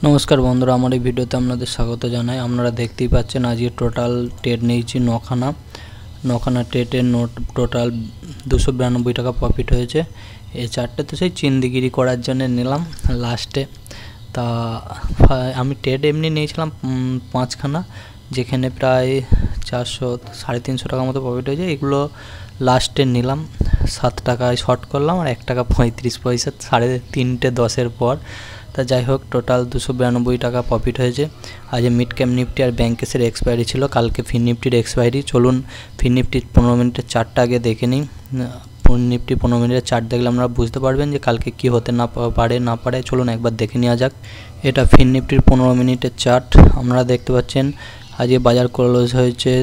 नमस्कार बंधुरा आमार भिडियोते आपनादेर स्वागत जानाई। आपनारा देखतेई पाच्छेन आज टोटाल ट्रेड निয়েছি नखाना ट्रेडेर नोट टोटाल 292 टाका प्रफिट হয়েছে। এই চারটে তো সেই চিন্দিগিরি করার জন্য নিলাম লাস্টে। তা আমি ট্রেড এমনি নিয়েছিলাম পাঁচখানা, যেখানে প্রায় 400 350 টাকা মতো প্রফিট হয়েছে। এগুলো লাস্টে নিলাম 7 টাকায় শর্ট করলাম আর 1 টাকা 35 পয়সা 3:30 পর। তা যাই হোক টোটাল 292 টাকা প্রফিট হয়েছে। আজ মিড ক্যাপ নিফটি আর ব্যাংকেসের এক্সপায়ারি ছিল, কালকে ফিন নিফটির এক্সপায়ারি। চলুন ফিন নিফটির 15 মিনিটের চার্টটা আগে দেখে নিই। ফিন নিফটি 15 মিনিটের চার্ট দেখলে আপনারা বুঝতে পারবেন যে কালকে কি হতে না পারে। চলুন একবার দেখে নেওয়া যাক। এটা ফিন নিফটির 15 মিনিটের চার্ট। আপনারা দেখতে পাচ্ছেন আজকে বাজার ক্লোজ হয়েছে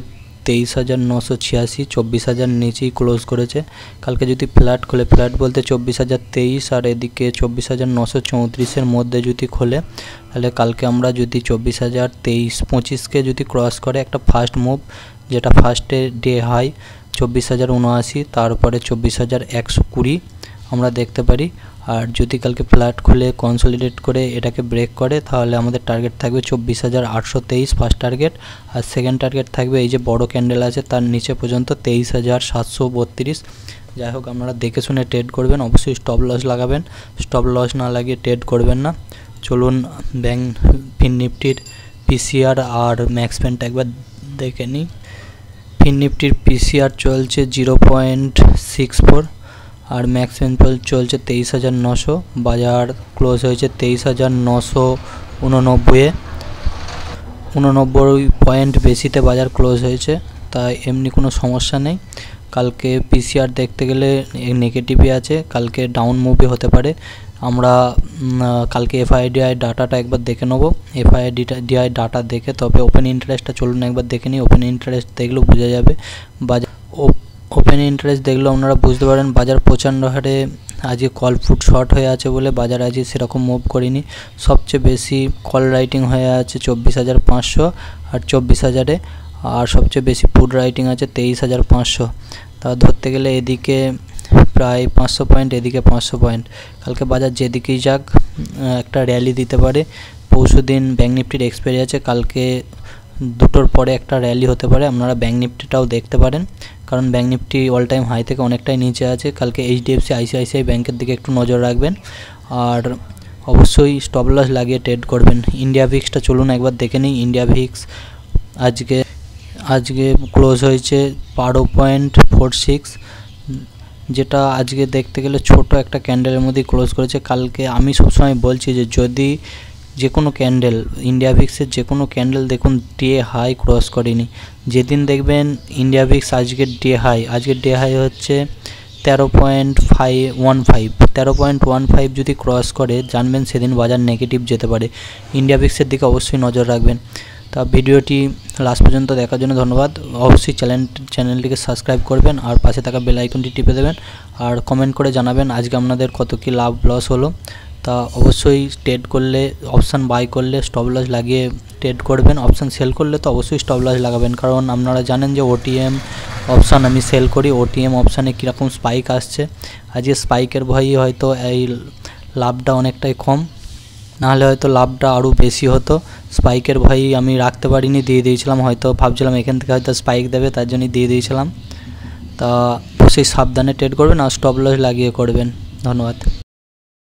23,986, 24,000 নিচেই ক্লোজ করেছে। কালকে যদি ফ্ল্যাট খোলে, ফ্ল্যাট বলতে 24,023 আর এদিকে 24,934 মধ্যে যদি খোলে, তাহলে কালকে আমরা যদি 24,023-25কে যদি ক্রস করে একটা ফার্স্ট মুভ, যেটা ফার্স্টে ডে হাই 24,079, তারপরে 24,120 আমরা দেখতে পারি। আর যদি কালকে ফ্ল্যাট খুলে কনসলিডেট করে এটাকে ব্রেক করে, তাহলে আমাদের টার্গেট থাকবে 24,823 ফার্স্ট টার্গেট। আর সেকেন্ড টার্গেট থাকবে এই যে বড় ক্যান্ডেল আছে তার নিচে পর্যন্ত 23,732। যাই হোক আপনারা দেখে শুনে ট্রেড করবেন, অবশ্যই স্টপ লস লাগাবেন, স্টপ লস না লাগিয়ে ট্রেড করবেন না। চলুন ফিন নিফটির পিসিআর আর ম্যাক্সপেন্ট একবার দেখে নিই। ফিন নিফটির পিসিআর চলছে 0.64 আর ম্যাক্সপেন্ট চলছে 23,900। বাজার ক্লোজ হয়েছে 23,989 89 পয়েন্ট বেশিতে বাজার ক্লোজ হয়েছে, তাই এমনি কোনো সমস্যা নেই। কালকে পিসিআর দেখতে গেলে নেগেটিভই আছে, কালকে ডাউন মুভি হতে পারে। আমরা কালকে এফআইডিআই ডাটাটা একবার দেখে নেব। এফআইডিআই ডাটা দেখে তবে ওপেন ইন্টারেস্টটা চলুন একবার দেখে নিই। ওপেন ইন্টারেস্ট দেখলেও বোঝা যাবে বাজার ওপেন ইন্টারেস্ট দেখলেও আপনারা বুঝতে পারেন বাজার প্রচণ্ড হারে আজকে কল ফুট শর্ট হয়ে আছে বলে বাজার আজকে সেরকম মুভ করেনি। সবচেয়ে বেশি কল রাইটিং হয়ে আছে 24,500 আর 24,000-এ, আর সবচেয়ে বেশি পুট রাইটিং আছে 23,500। তা ধরতে গেলে এদিকে প্রায় 500 পয়েন্ট, এদিকে 500 পয়েন্ট। কালকে বাজার যেদিকেই যাক একটা র্যালি দিতে পারে। পরশুদিন ব্যাঙ্ক নিফটির এক্সপায়ারি আছে, কালকে দুটোর পরে একটা র্যালি হতে পারে। আপনারা ব্যাঙ্ক নিফটিটাও দেখতে পারেন, কারণ bank nifty all time high থেকে অনেকটাই নিচে আছে। কালকে এইচডিএফসি আইসিআইসিআই ব্যাঙ্কের দিকে একটু নজর রাখবেন আর অবশ্যই স্টপ লস লাগিয়ে ট্রেড করবেন। ইন্ডিয়া ভিক্সটা চলুন একবার দেখে নিই। ইন্ডিয়া ভিক্স আজকে ক্লোজ হয়েছে 12.46, যেটা আজকে দেখতে গেলে ছোট একটা ক্যান্ডেলের মধ্যেই ক্লোজ করেছে। কালকে আমি সবসময় বলছি যে যদি যে কোনো ক্যান্ডেল ইন্ডিয়া ভিক্সের যে কোনো ক্যান্ডেল দেখুন ডে হাই ক্রস করেনি, যেদিন দেখবেন ইন্ডিয়া ভিক্স আজকের ডে হাই হচ্ছে 13.15 যদি ক্রস করে জানবেন সেদিন বাজার নেগেটিভ যেতে পারে। ইন্ডিয়া ভিক্সের দিকে অবশ্যই নজর রাখবেন। তা ভিডিওটি লাস্ট পর্যন্ত দেখার জন্য ধন্যবাদ। অবশ্যই চ্যানেলটিকে সাবস্ক্রাইব করবেন আর পাশে থাকা বেল আইকনটি টিপে দেবেন আর কমেন্ট করে জানাবেন আজকে আপনাদের কত কি লাভ লস হলো। তা অবশ্যই ট্রেড করলে অপশান বাই করলে স্টপ লস লাগিয়ে ট্রেড করবেন, অপশান সেল করলে তো অবশ্যই স্টপ লস লাগাবেন, কারণ আপনারা জানেন যে ওটিএম অপশান আমি সেল করি। ওটিএম অপশানে কীরকম স্পাইক আসছে, আজকে স্পাইকের ভয়েই হয়তো এই লাভটা অনেকটাই কম, নাহলে হয়তো লাভটা আরও বেশি হতো। স্পাইকের ভয়েই আমি রাখতে পারিনি, দিয়ে দিয়েছিলাম। হয়তো ভাবছিলাম এখান থেকে হয়তো স্পাইক দেবে, তার জন্যই দিয়ে দিয়েছিলাম। তা অবশ্যই সাবধানে ট্রেড করবেন আর স্টপ লস লাগিয়ে করবেন। ধন্যবাদ।